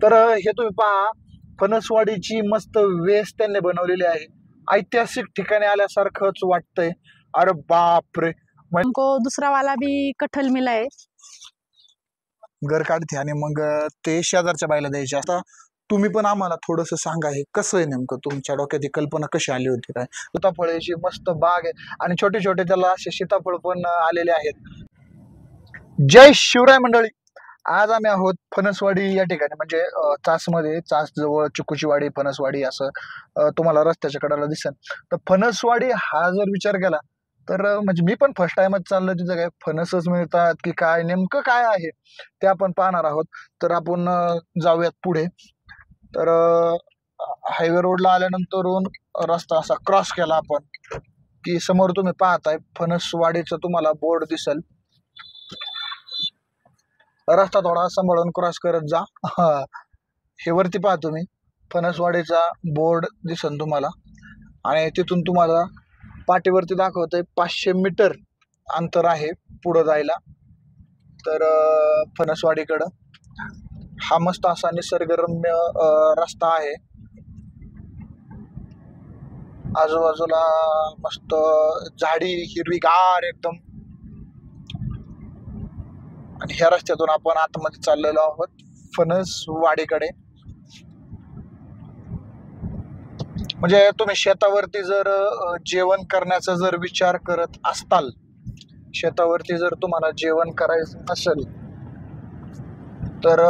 तर हे तुम्ही पहा, फणसवाडीची मस्त वेस त्यांनी बनवलेली आहे. ऐतिहासिक ठिकाणी आल्यासारखंच वाटतंय. अरे बाप रे, हमको दूसरा वाला भी कटहल मिला है। घर काढते आणि मग ते शेजारच्या बाईला द्यायचे. आता तुम्ही पण आम्हाला थोडस सांगा, हे कसं आहे नेमकं, तुमच्या डोक्यात ही कल्पना कशी आली होती काय? सीताफळाची मस्त बाग आहे आणि छोटे छोटे त्याला असे सीताफळ पण आलेले आहेत. जय शिवराय मंडळी. आज आम्ही आहोत फणसवाडी या ठिकाणी, म्हणजे चासमध्ये, चास जवळ चिकूचीवाडी, फणसवाडी असं तुम्हाला रस्त्याच्या कडेला दिसेल. तर फणसवाडी हा जर विचार केला तर म्हणजे मी पण फर्स्ट टाइमच चाललो तिथं. काय फणसच मिळतात की काय, नेमकं काय आहे ते आपण पाहणार आहोत. तर आपण जाऊयात पुढे. तर हायवे रोडला आल्यानंतरून रस्ता असा क्रॉस केला आपण की समोर तुम्ही पाहताय फणसवाडीचं तुम्हाला बोर्ड दिसेल. रस्ता थोडा सांभाळून क्रॉस करत जा. हे वरती पहा तुम्ही, फणसवाडीचा बोर्ड दिसन तुम्हाला, आणि तिथून तुम्हाला पाठीवरती दाखवतंय 500 मीटर अंतर आहे पुढं जायला. तर फणसवाडीकडं हा मस्त असा निसर्गरम्य रस्ता आहे. आजूबाजूला मस्त झाडी हिरवीगार एकदम, आणि ह्या रस्त्यातून आपण आतमध्ये चाललेलो आहोत फणसवाडीकडे. म्हणजे तुम्ही शेतावरती जर जेवण करण्याचा जर विचार करत असताल, शेतावरती जर तुम्हाला जेवण करायचं असेल तर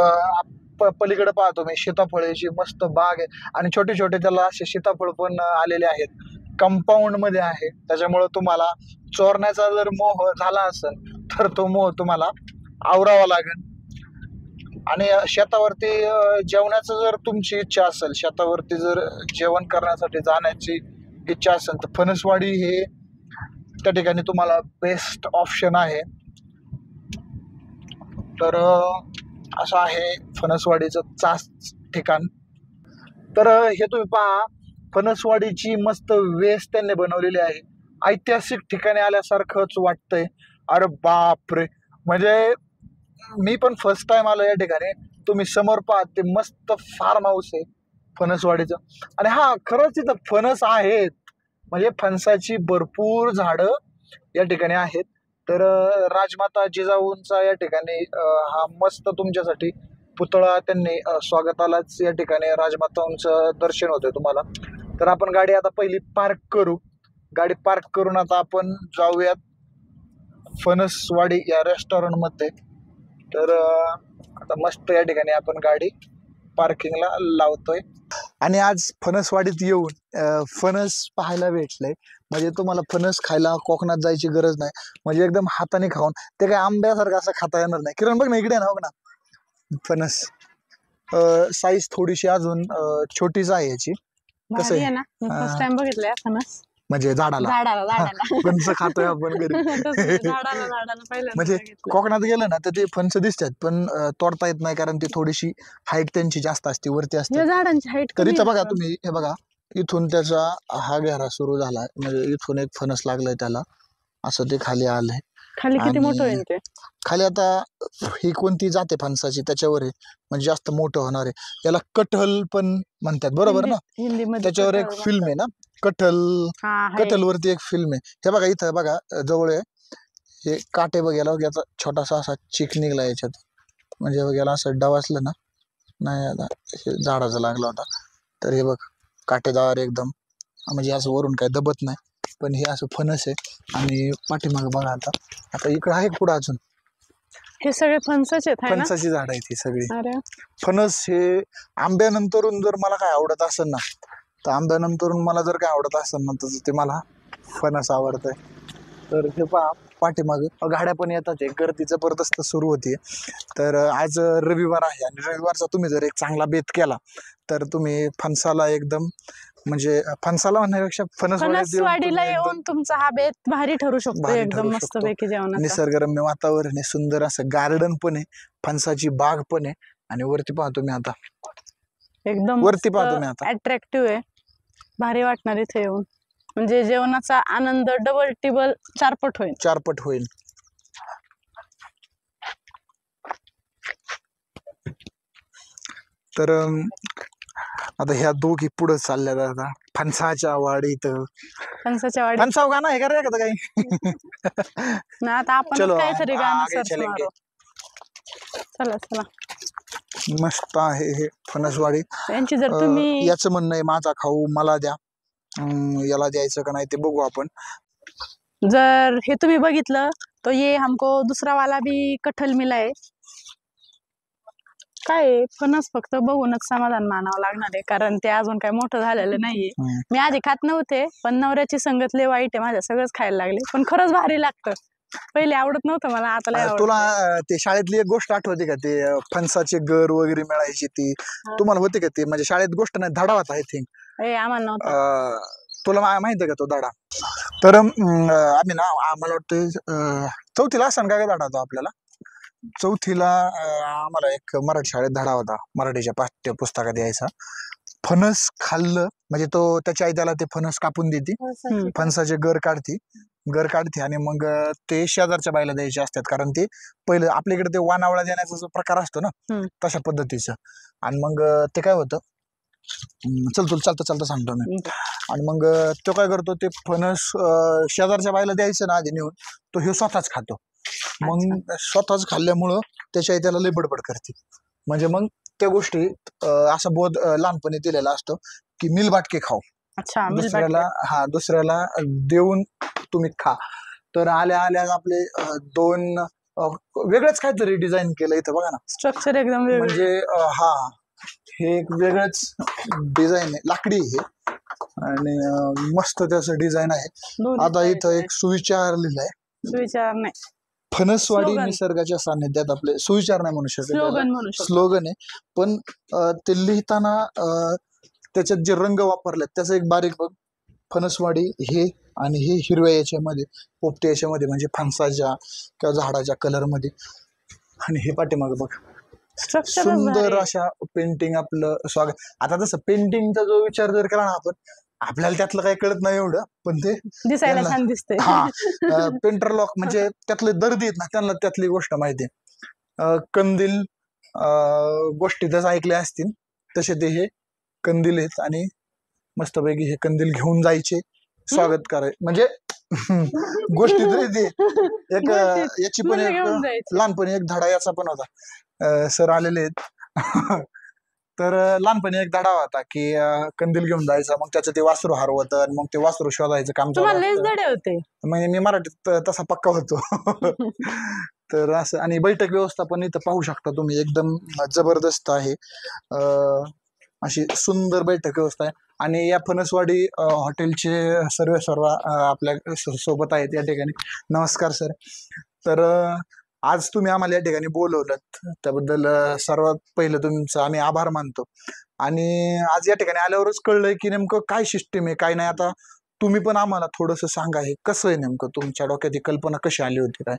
पलीकडे पहा तुम्ही, सीताफळाची मस्त बाग आहे आणि छोटे छोटे त्याला असे सीताफळ पण आलेले आहेत. कंपाऊंड मध्ये आहे, त्याच्यामुळे तुम्हाला चोरण्याचा जर मोह झाला असेल तर तो मोह तुम्हाला आवरावा लागेल. आणि शेतावरती जेवणाचं जर तुमची इच्छा असेल, शेतावरती जर जेवण करण्यासाठी जाण्याची इच्छा असेल, तर फणसवाडी हे त्या ठिकाणी तुम्हाला बेस्ट ऑप्शन आहे. तर असं आहे फणसवाडीचं चास ठिकाण. तर हे तुम्ही पहा, फणसवाडीची मस्त वेस त्यांनी बनवलेली आहे. ऐतिहासिक ठिकाणी आल्यासारखंच वाटतंय. अरे बाप रे, म्हणजे मी पण फर्स्ट टाइम आलो या ठिकाणी. तुम्ही समोर पहा, ते मस्त फार्म हाऊस आहे फणसवाडीचं. आणि हा, खरंच तिथं फणस आहेत, म्हणजे फणसाची भरपूर झाडं या ठिकाणी आहेत. तर राजमाता जिजाऊंचा या ठिकाणी हा मस्त तुमच्यासाठी पुतळा त्यांनी स्वागतालाच या ठिकाणी राजमातांचं दर्शन होतंय तुम्हाला. तर आपण गाडी आता पहिली पार्क करू. गाडी पार्क करून आता आपण जाऊयात फणसवाडी या रेस्टॉरंट मध्ये. तर आता मस्त या ठिकाणी आपण गाडी पार्किंगला लावतोय. आणि आज फणसवाडीत येऊन फणस पाहायला भेटलंय, म्हणजे तुम्हाला फणस खायला कोकणात जायची गरज नाही. म्हणजे एकदम हाताने खाऊन, ते काय आंब्यासारखं असं खाता येणार नाही. किरण बघ ना, इकडे ना, बघ ना फणस. साईज थोडीशी अजून छोटीच आहे याची. कसं आहे ना, फर्स्ट टाइम बघितलंय फणस. म्हणजे झाडाला फणस खातोय आपण घरी. म्हणजे कोकणात गेलं ना तर ते फणस दिसतात, पण तोडता येत नाही, कारण ती थोडीशी हाईट त्यांची जास्त असते, वरती असते झाडांची हाईट. तर इथं बघा तुम्ही, हे बघा, इथून त्याचा हा घेरा सुरू झालाय, म्हणजे इथून एक फणस लागलाय त्याला, असं ते खाली आलंय. खाली किती मोठं होईल ते? खाली आता ही कोणती जाते फणसाची त्याच्यावर आहे, म्हणजे जास्त मोठं होणार आहे. याला कटहल पण म्हणतात, बरोबर ना? त्याच्यावर एक फिल्म आहे ना, कटहल वरती एक फिल्म आहे. हे बघा इथं बघा जवळ आहे, हे काटे बघ, याला याचा छोटासा असा चिक निघला याच्यात, म्हणजे बघ याला असं डवासलं ना, नाही आता हे झाडाचा लागला होता. तर हे बघ काटेदार एकदम, म्हणजे असं वरून काय दबत नाही, पण हे असं फणस आहे. आणि पाठीमाग बघा, आता इकडं आहे पुढं अजून, हे सगळे फणसाचे आहेत, फणसाची झाड आहे ती सगळी. फणस हे आंब्यानंतरून जर मला काय आवडत असेल ना, तर आंब्यानंतरून मला जर काय आवडत असेल ना, तर ते मला फणस आवडतंय. तर हे पहा पाठीमाग गाड्या पण येतात, एक गर्दी जबरदस्त सुरू होती. तर आज रविवार आहे, आणि रविवारचा तुम्ही जर एक चांगला बेत केला तर तुम्ही फणसाला एकदम, म्हणजे फणसाला म्हणण्यापेक्षा फणसवाडीला येऊन तुमचा हा बेत भारी ठरू शकतो. एकदम मस्त पैकी जेवणाचा, निसर्गरम्य वातावरण आहे, सुंदर असं गार्डन पण आहे, फणसाची बाग पण आहे. आणि वरती पाहतो मी आता, एकदम वरती पाहतो मी आता, अट्रॅक्टिव्ह आहे, भारी वाटणार इथे येऊन. म्हणजे जेवणाचा आनंद डबल टिबल चारपट होईल. तर आता ह्या दोघी पुढे चालल्या आता फणसाच्या वाडीत. फणसाच्या वाडी फणसाव गाणं आहे का रे का काही? ना, आता आपण चलो काहीतरी गाणं आगे सर्च चलेंगे. मारू. चला चला. मस्त आहे हे फणसवाडी. यांची जर तुम्ही याचं म्हणणं आहे माझा खाऊ मला द्या, याला द्यायचं का नाही ते बघू आपण. जर हे तुम्ही बघितलं तो ये हमको दूसरा वाला भी कटहल मिला है. काय आहे, फणस फक्त बघूनच समाधान मानावं लागणार आहे, कारण ते अजून काय मोठं झालेलं नाहीये. मी आधी खात नव्हते, पण नवऱ्याची संगत लय वाईट आहे माझ्या, सगळंच खायला लागले. पण खरंच भारी लागतं. पहिले आवडत नव्हतं मला, आता लय आवडतं. तुला ते शाळेतली एक गोष्ट आठवते का, ते फणसाचे गर वगैरे मिळायची ती तुम्हाला होते का? ते म्हणजे शाळेत गोष्ट नाही, धडा होता आय थिंक. आम्हाला नव्हतं. तुला माहित आहे का तो धडा? तर आम्ही ना, मला वाटतं चौथीला असताना काय धडा होता आपल्याला. चौथीला आम्हाला एक मराठी शाळेत धडा होता, मराठीच्या पाठ्यपुस्तकात यायचा. फणस खाल्लं म्हणजे तो त्याच्या आई त्याला ते फणस कापून देते, फणसाचे गर काढते आणि मग ते शेजारच्या बाईला द्यायचे असतात, कारण ते पहिलं आपल्याकडे ते वानावळा देण्याचा जो प्रकार असतो ना तशा पद्धतीचं. आणि मग ते काय होतं, चालतं सांगतो मी. आणि मग तो काय करतो, ते फणस शेजारच्या बाईला द्यायचं ना आधी नेऊन, तो ह्यो स्वतःच खातो. मग स्वतःच खाल्ल्यामुळं त्याच्या आई त्याला लय बडबड करते. म्हणजे मग त्या गोष्टी असा बोध लहानपणी दिलेला असतो की मिलबाटके खाऊ, दुसऱ्याला देऊन तुम्ही खा. तर आल्या आपले दोन वेगळंच काहीतरी डिझाईन केलं इथं बघा ना, स्ट्रक्चर एकदम म्हणजे हे एक वेगळंच डिझाईन आहे, लाकडी हे आणि मस्त त्याचं डिझाईन आहे. आता इथं एक सुविचार लिहिलाय, सुविचार नाही, फणसवाडी निसर्गाच्या सानिध्यात, आपले सुविचार नाही म्हणू शकत, स्लोगन आहे. पण ते लिहिताना त्याच्यात जे रंग वापरलेत त्याचं एक बारीक बघ, फणसवाडी हे आणि हे हिरव्या याच्यामध्ये, पोपटी याच्यामध्ये, म्हणजे फणसाच्या किंवा झाडाच्या कलर मध्ये. आणि हे पाठीमागे बघ, सुंदर अशा पेंटिंग, आपलं स्वागत. आता तसं पेंटिंगचा जो विचार जर केला ना आपण, आपल्याला त्यातलं काही कळत नाही एवढं, पण ते दिसायला छान दिसते. पेंटर लॉक म्हणजे त्यातले दर्दी आहेत ना, त्यांना त्यातली गोष्ट माहिती आहे. कंदील गोष्टी जसं ऐकल्या असतील तसे ते हे कंदील आहेत, आणि मस्तपैकी हे कंदील घेऊन जायचे, स्वागत करायचे. म्हणजे गोष्टी तरी ते एक याची पण एक लहानपणी एक धडा याचा पण होता, सर आलेले आहेत. तर लहानपणी एक धडा होता की कंदील घेऊन जायचा, मग त्याचं ते वासरू हरवतं आणि मग ते वासरू शोधायचं काम होते. म्हणजे मी मराठीत तसा पक्का होतो. तर असं, आणि बैठक व्यवस्था पण इथं पाहू शकता तुम्ही, एकदम जबरदस्त आहे. अशी सुंदर बैठक व्यवस्था आहे. आणि या फणसवाडी हॉटेलचे सर्व आपल्या सोबत आहेत या ठिकाणी. नमस्कार सर. तर आज तुम्ही आम्हाला या ठिकाणी बोलवलं, त्याबद्दल सर्वात पहिलं तुमचं आम्ही आभार मानतो. आणि आज या ठिकाणी आल्यावरच कळलंय की नेमकं काय सिस्टीम आहे काय नाही. आता तुम्ही पण आम्हाला थोडंसं सांगा, हे कसं आहे नेमकं, तुमच्या डोक्यात ही कल्पना कशी आली होती काय?